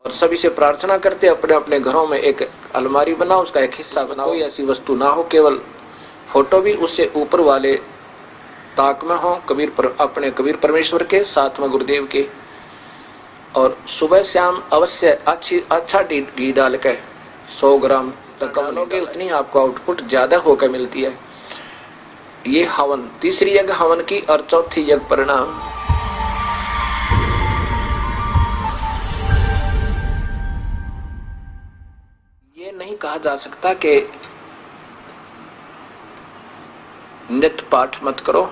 और सभी से प्रार्थना करते अपने अपने घरों में एक अलमारी बनाओ, उसका एक हिस्सा बनाओ, कोई ऐसी वस्तु ना हो, केवल फोटो भी उससे ऊपर वाले ताक में हो, अपने कबीर परमेश्वर के, साथ में गुरुदेव के। और सुबह शाम अवश्य अच्छा घी डाल के 100 ग्राम तक डालोगे, उतनी आपको आउटपुट ज्यादा होकर मिलती है। ये हवन, तीसरी यज्ञ हवन की और चौथी यज्ञ परिणाम। ये नहीं कहा जा सकता कि नित्य पाठ मत करो,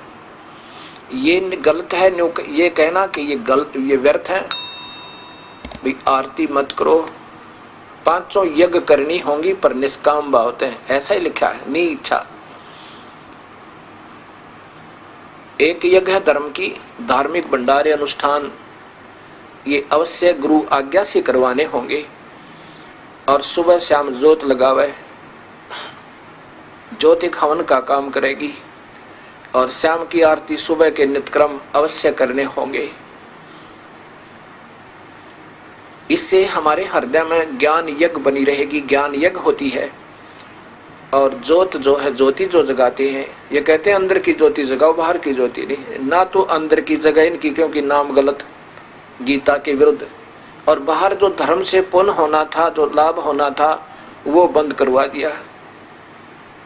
ये गलत है। ये कहना कि ये व्यर्थ है, भाई आरती मत करो। 5 यज्ञ करनी होंगी पर निष्काम भाव होते हैं, ऐसा ही लिखा है, नी इच्छा। एक यज्ञ है धर्म की, धार्मिक भंडारे अनुष्ठान, ये अवश्य गुरु आज्ञा से करवाने होंगे। और सुबह शाम जोत लगावे, ज्योतिक हवन का काम करेगी। और शाम की आरती सुबह के नित्यक्रम अवश्य करने होंगे। इससे हमारे हृदय में ज्ञान यज्ञ बनी रहेगी, ज्ञान यज्ञ होती है। और ज्योत जो है, ज्योति जो जगाते हैं, ये कहते हैं अंदर की ज्योति जगाओ, बाहर की ज्योति नहीं। ना तो अंदर की जगह इनकी, क्योंकि नाम गलत, गीता के विरुद्ध। और बाहर जो धर्म से पुण्य होना था, जो लाभ होना था, वो बंद करवा दिया।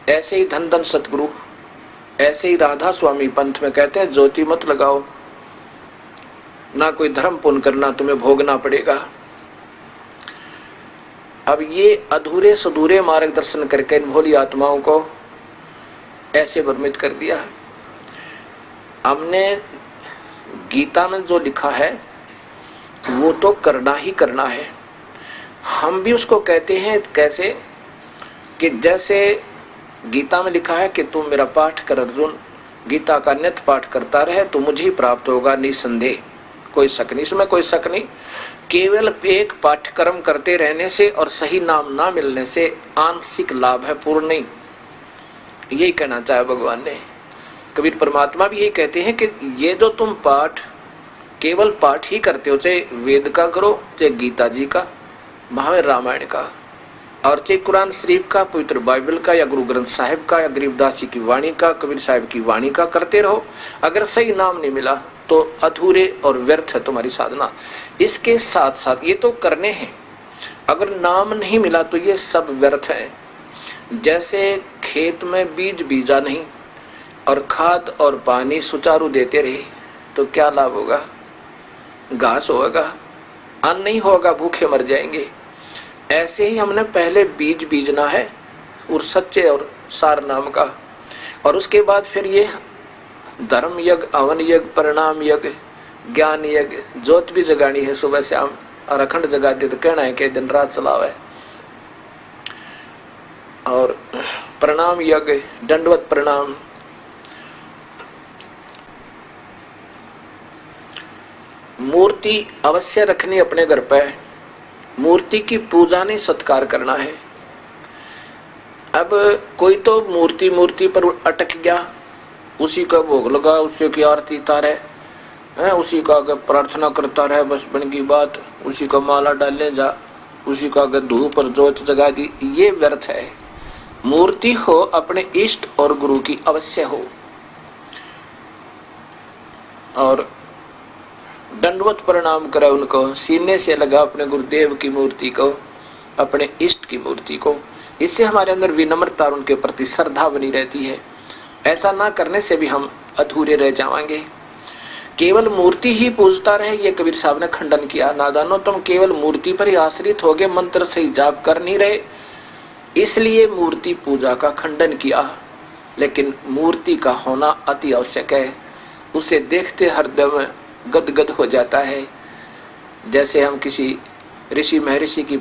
ऐसे ही धन धन सतगुरु, ऐसे ही राधा स्वामी पंथ में कहते हैं ज्योति मत लगाओ, ना कोई धर्म पुण्य करना, तुम्हें भोगना पड़ेगा। अब ये अधूरे सधूरे मार्गदर्शन करके इन भोली आत्माओं को ऐसे भ्रमित कर दिया। हमने गीता में जो लिखा है वो तो करना ही करना है। हम भी उसको कहते हैं कैसे, कि जैसे गीता में लिखा है कि तुम मेरा पाठ कर अर्जुन, गीता का नित्य पाठ करता रहे तो मुझे ही प्राप्त होगा निसंदेह, कोई शक नहीं, इसमें कोई शक नहीं। केवल एक पाठ्यक्रम करते रहने से और सही नाम ना मिलने से आंशिक लाभ है, पूर्ण नहीं। यही कहना चाहे भगवान ने। कबीर परमात्मा भी यही कहते हैं कि ये जो तुम पाठ केवल पाठ ही करते हो, चाहे वेद का करो, चाहे गीता जी का, महावीर रामायण का, और चाहे कुरान शरीफ का, पवित्र बाइबल का, या गुरु ग्रंथ साहिब का, या गरीबदास जी की वाणी का, कबीर साहिब की वाणी का करते रहो। अगर सही नाम नहीं मिला तो अधूरे और व्यर्थ है तुम्हारी साधना। इसके साथ साथ ये तो करने हैं, अगर नाम नहीं मिला तो ये सब व्यर्थ है। जैसे खेत में बीज बीजा नहीं और खाद और पानी सुचारू देते रहे तो क्या लाभ होगा? घास होगा, अन्न नहीं होगा, भूखे मर जाएंगे। ऐसे ही हमने पहले बीज बीजना है और सच्चे और सार नाम का, और उसके बाद फिर ये धर्म यज्ञ, हवन यज्ञ, परिणाम यज्ञ, ज्ञान यज्ञ, ज्योत भी जगानी है सुबह शाम, और अखंड जगा दे तो कहना है कि दिन रात चलाव है। और प्रणाम यज्ञ, दंडवत प्रणाम, मूर्ति अवश्य रखनी अपने घर पे, मूर्ति की पूजा नहीं सत्कार करना है। अब कोई तो मूर्ति पर अटक गया, उसी का भोग लगा, उसी की आरती तारे, उसी का आगे प्रार्थना करता रहे, बस बन गई बात, उसी का माला डालने जा, उसी का आगे धूप और ज्योत जगा दी, ये व्यर्थ है। मूर्ति हो अपने इष्ट और गुरु की अवश्य हो। और दंडवत प्रणाम करे उनको, सीने से लगा अपने गुरुदेव की मूर्ति को, अपने इष्ट की मूर्ति को। इससे हमारे अंदर विनम्रता और उनके प्रति श्रद्धा बनी रहती है। ऐसा ना करने से भी हम अधूरे रह जाएंगे। केवल मूर्ति ही पूजता रहे, ये कबीर साहब ने खंडन किया। नादानो, तुम केवल मूर्ति पर ही आश्रित हो गए, मंत्र से ही जाप कर नहीं रहे, इसलिए मूर्ति पूजा का खंडन किया। लेकिन मूर्ति का होना अति आवश्यक है, उसे देखते हृदय में गदगद हो जाता है। जैसे हम किसी ऋषि महर्षि की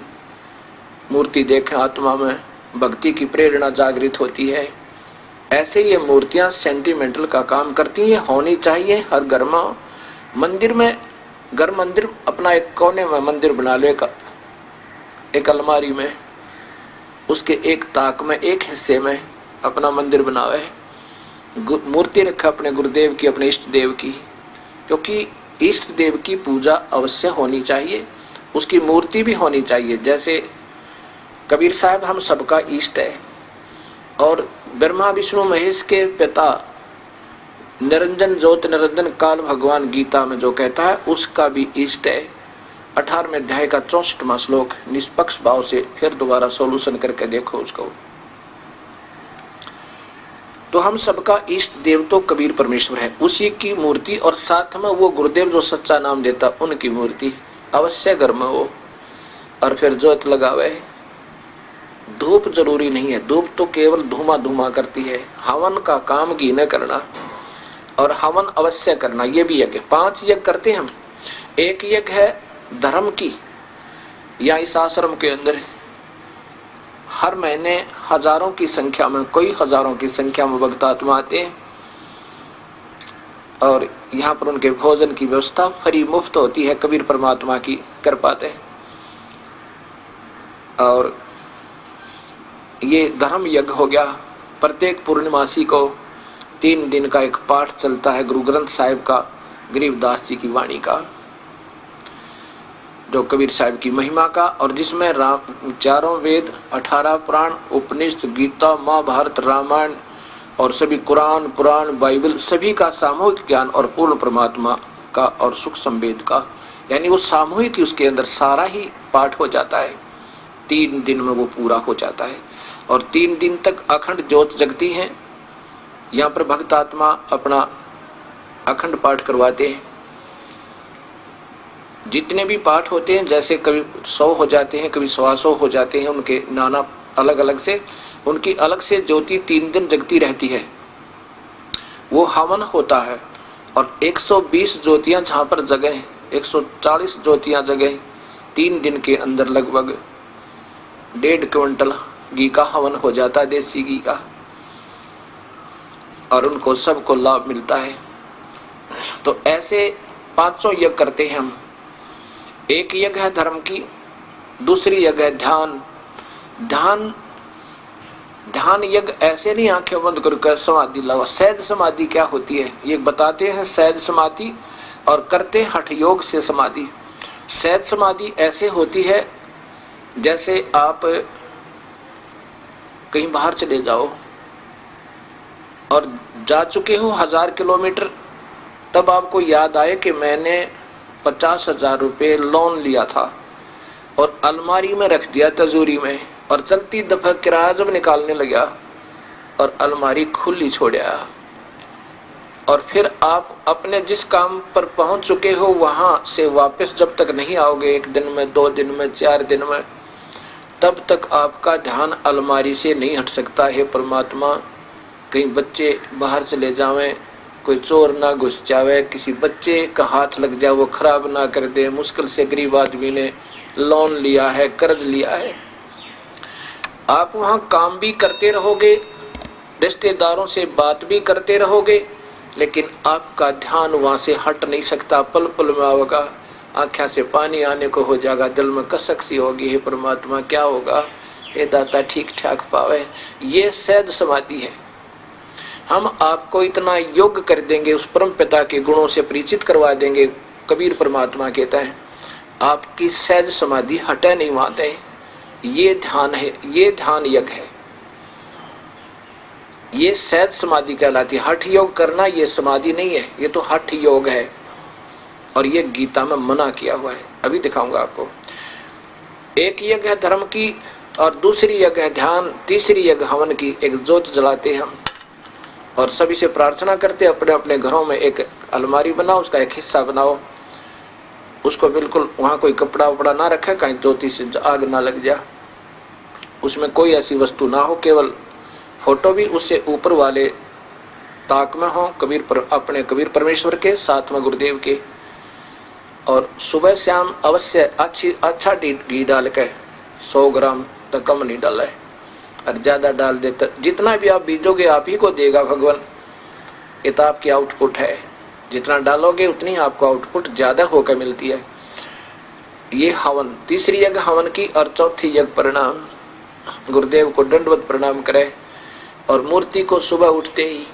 मूर्ति देखें, आत्मा में भक्ति की प्रेरणा जागृत होती है। ऐसे ये मूर्तियां सेंटिमेंटल का काम करती हैं, होनी चाहिए हर घर में। मंदिर में, घर मंदिर अपना एक कोने में मंदिर बना लो, एक अलमारी में, उसके एक ताक में, एक हिस्से में अपना मंदिर बनावे, मूर्ति रखा अपने गुरुदेव की, अपने इष्ट देव की, क्योंकि इष्ट देव की पूजा अवश्य होनी चाहिए। उसकी मूर्ति भी होनी चाहिए। जैसे कबीर साहब हम सबका इष्ट है, और ब्रह्मा विष्णु महेश के पिता निरंजन ज्योत निरंजन काल भगवान गीता में जो कहता है उसका भी इष्ट है। 18वें अध्याय का 64वां श्लोक निष्पक्ष भाव से फिर दोबारा सॉल्यूशन करके देखो उसको। तो हम सबका इष्ट देव तो कबीर परमेश्वर है, उसी की मूर्ति, और साथ में वो गुरुदेव जो सच्चा नाम देता उनकी मूर्ति अवश्य घर में हो, और फिर ज्योत लगावे। धूप जरूरी नहीं है, धूप तो केवल धुआं धुआं करती है। हवन का काम घी न करना, और हवन अवश्य करना, ये भी यज्ञ। 5 यज्ञ करते हैं हम। एक यज्ञ है धर्म की, या इस आश्रम के अंदर हर महीने हजारों की संख्या में, कई हजारों की संख्या में भक्त आत्मा आते हैं, और यहाँ पर उनके भोजन की व्यवस्था फ्री मुफ्त होती है, कबीर परमात्मा की कर पाते हैं। और ये धर्म यज्ञ हो गया। प्रत्येक पूर्णिमासी को 3 दिन का एक पाठ चलता है गुरु ग्रंथ साहिब का, गरीबदास जी की वाणी का, जो कबीर साहिब की महिमा का, और जिसमें 4 वेद, 18 पुराण, उपनिषद, गीता, महाभारत, रामायण और सभी कुरान, पुराण, बाइबल सभी का सामूहिक ज्ञान, और पूर्ण परमात्मा का और सुख संवेद का, यानी वो सामूहिक ही उसके अंदर सारा ही पाठ हो जाता है। 3 दिन में वो पूरा हो जाता है, और 3 दिन तक अखंड ज्योत जगती है। यहाँ पर भक्त आत्मा अपना अखंड पाठ करवाते हैं। जितने भी पाठ होते हैं, जैसे कभी 100 हो जाते हैं, कभी 125 हो जाते हैं, उनके नाना अलग अलग से, उनकी अलग से ज्योति 3 दिन जगती रहती है। वो हवन होता है, और 120 ज्योतियां जहाँ पर जगह, 140 ज्योतियां जगह 3 दिन के अंदर लगभग 1.5 क्विंटल घी का हवन हो जाता है, देसी घी का, और उनको सबको लाभ मिलता है। तो ऐसे 500 यज्ञ करते हैं हम। एक यज्ञ है धर्म की, दूसरी यज्ञ है ध्यान। ध्यान यज्ञ ऐसे नहीं आंखें बंद करके समाधि लाओ। सहज समाधि क्या होती है ये बताते हैं। सहज समाधि और करते हठ योग से समाधि। सहज समाधि ऐसे होती है जैसे आप कहीं बाहर चले जाओ और जा चुके हो 1000 किलोमीटर, तब आपको याद आए कि मैंने 50,000 रुपये लोन लिया था और अलमारी में रख दिया तिजोरी में, और चलती दफा किराया जब निकालने लगा और अलमारी खुली छोड़ा, और फिर आप अपने जिस काम पर पहुंच चुके हो वहां से वापस जब तक नहीं आओगे, 1 दिन में, 2 दिन में, 4 दिन में, तब तक आपका ध्यान अलमारी से नहीं हट सकता है। परमात्मा, कहीं बच्चे बाहर चले जावें, कोई चोर ना घुस जावे, किसी बच्चे का हाथ लग जाए वो खराब ना कर दे, मुश्किल से गरीब आदमी ने लोन लिया है, कर्ज लिया है। आप वहां काम भी करते रहोगे, रिश्तेदारों से बात भी करते रहोगे, लेकिन आपका ध्यान वहां से हट नहीं सकता। पल पल में होगा, आँखों से पानी आने को हो जाएगा, दिल में कसक सी होगी, हे परमात्मा क्या होगा, हे दाता ठीक ठाक पावे। ये सहज समाधि है। हम आपको इतना योग्य कर देंगे, उस परम पिता के गुणों से परिचित करवा देंगे। कबीर परमात्मा कहता है आपकी सहज समाधि हटे नहीं माते। ये ध्यान है, ये ध्यान यज्ञ है, ये सहज समाधि कहलाती है। हठ योग करना ये समाधि नहीं है, ये तो हठ योग है, और ये गीता में मना किया हुआ है। अभी दिखाऊंगा आपको। एक यज्ञ है धर्म की, और दूसरी यज्ञ है ध्यान, तीसरी यज्ञ हवन की। एक ज्योत जलाते हम और सभी से प्रार्थना करते, अपने अपने घरों में एक अलमारी बनाओ, उसका एक हिस्सा बनाओ, उसको बिल्कुल वहाँ कोई कपड़ा वपड़ा ना रखे, कहीं ज्योति से आग ना लग जा, उसमें कोई ऐसी वस्तु ना हो, केवल फोटो भी उससे ऊपर वाले ताक में हो, अपने कबीर परमेश्वर के, साथ में गुरुदेव के। और सुबह शाम अवश्य अच्छा घी डाल के, 100 ग्राम तक कम नहीं डाला है, और ज्यादा डाल देता, जितना भी आप बीजोगे आप ही को देगा भगवान। ये तो आपकी आउटपुट है, जितना डालोगे उतनी आपको आउटपुट ज्यादा होकर मिलती है। ये हवन, तीसरी यज्ञ हवन की, और चौथी यज्ञ प्रणाम। गुरुदेव को दंडवत प्रणाम करे, और मूर्ति को सुबह उठते ही,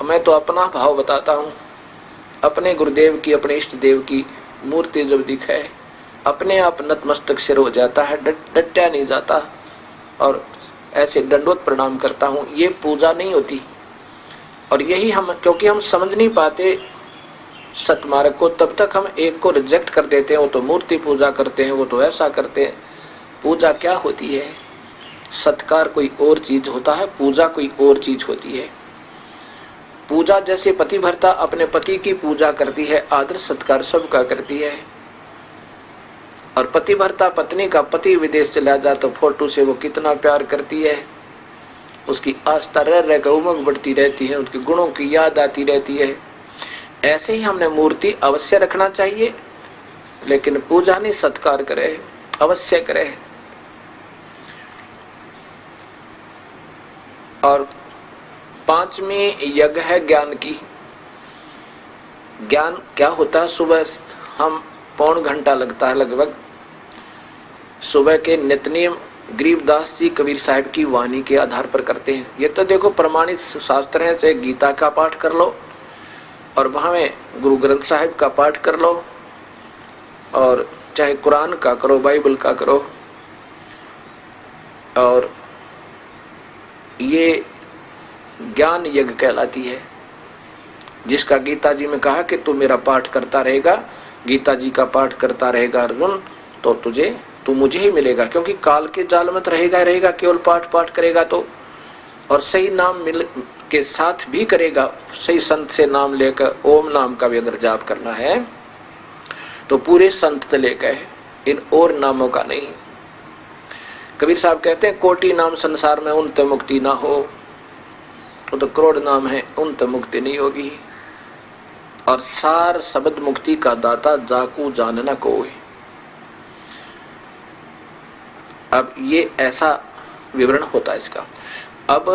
मैं तो अपना भाव बताता हूँ, अपने गुरुदेव की, अपने इष्ट देव की मूर्ति जब दिखे अपने आप नतमस्तक सिर हो जाता है, डटा नहीं जाता और ऐसे दंडवत प्रणाम करता हूँ, ये पूजा नहीं होती। और यही हम, क्योंकि हम समझ नहीं पाते सतमार्ग को, तब तक हम एक को रिजेक्ट कर देते हैं। वो तो मूर्ति पूजा करते हैं, वो तो ऐसा करते हैं। पूजा क्या होती है? सत्कार कोई और चीज होता है, पूजा कोई और चीज होती है। पूजा जैसे पतिव्रता अपने पति की पूजा करती है, आदर सत्कार सबका करती है। और पतिव्रता पत्नी का पति विदेश चला जाए तो फोटो से वो कितना प्यार करती है, उसकी आस्था रह रहकर उमंग बढ़ती रहती है, उसके गुणों की याद आती रहती है। ऐसे ही हमने मूर्ति अवश्य रखना चाहिए, लेकिन पूजा नहीं, सत्कार करे, अवश्य करे। और पांचवी यज्ञ है ज्ञान की। ज्ञान क्या होता है? सुबह हम पौन घंटा लगता है लगभग सुबह के नित्यनेम गरीबदास जी कबीर साहब की वाणी के आधार पर करते हैं। ये तो देखो प्रमाणित शास्त्र है, चाहे गीता का पाठ कर लो और वहां में गुरु ग्रंथ साहिब का पाठ कर लो, और चाहे कुरान का करो, बाइबल का करो। और ये ज्ञान यज्ञ कहलाती है, जिसका गीता जी में कहा कि तू मेरा पाठ करता रहेगा, गीता जी का पाठ करता रहेगा अर्जुन, तो तू मुझे ही मिलेगा। क्योंकि काल के जाल में रहेगा केवल पाठ करेगा तो, और सही नाम मिल के साथ भी करेगा, सही संत से नाम लेकर ओम नाम का भी अगर जाप करना है तो पूरे संत लेकर, इन और नामों का नहीं। कबीर साहब कहते हैं कोटि नाम संसार में उनते मुक्ति ना हो, तो करोड़ नाम है उनते मुक्ति नहीं होगी। और सार शब्द मुक्ति का दाता जाकू जानना कोई। अब ये ऐसा विवरण होता है इसका। अब